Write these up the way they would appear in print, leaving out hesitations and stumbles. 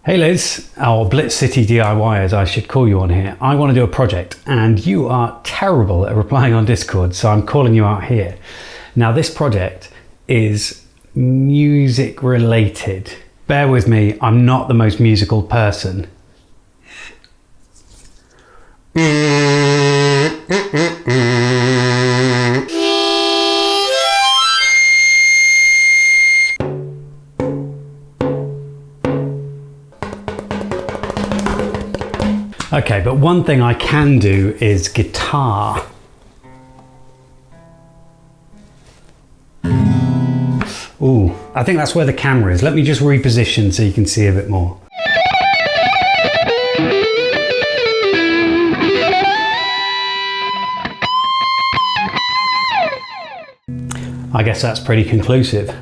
Hey Liz, or BlitzCityDIY as I should call you on here. I want to do a project and you are terrible at replying on Discord, so I'm calling you out here. Now this project is music related. Bear with me, I'm not the most musical person. Okay, but one thing I can do is guitar. Ooh, I think that's where the camera is. Let me just reposition so you can see a bit more. I guess that's pretty conclusive.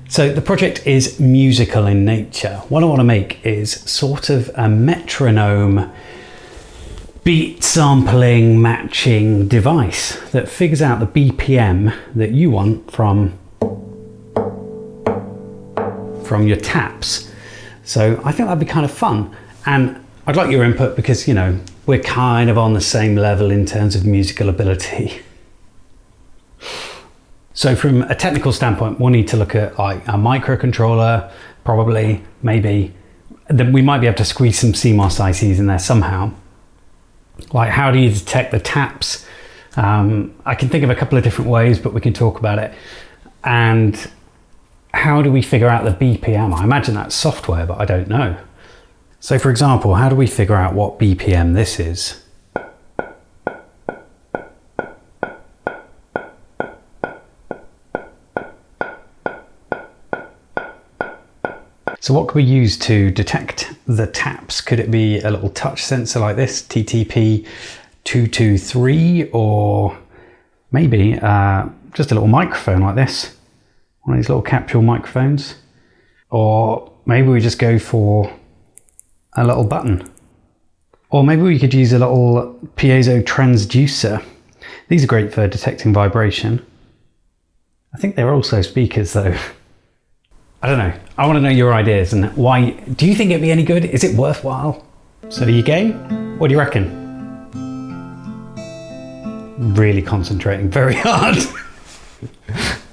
So the project is musical in nature. What I want to make is sort of a metronome beat sampling matching device that figures out the BPM that you want from your taps. So I think that'd be kind of fun. And I'd like your input because, you know, we're kind of on the same level in terms of musical ability. So from a technical standpoint, we'll need to look at like a microcontroller, probably, maybe. Then we might be able to squeeze some CMOS ICs in there somehow. Like, how do you detect the taps? I can think of a couple of different ways, but we can talk about it. And how do we figure out the BPM? I imagine that's software, but I don't know. So for example, how do we figure out what BPM this is? So what could we use to detect the taps? Could it be a little touch sensor like this, TTP223, or maybe just a little microphone like this, one of these little capsule microphones? Or maybe we just go for a little button. Or maybe we could use a little piezo transducer. These are great for detecting vibration. I think they're also speakers though. I don't know. I want to know your ideas and why. Do you think it'd be any good? Is it worthwhile? So are you game? What do you reckon? Really concentrating very hard.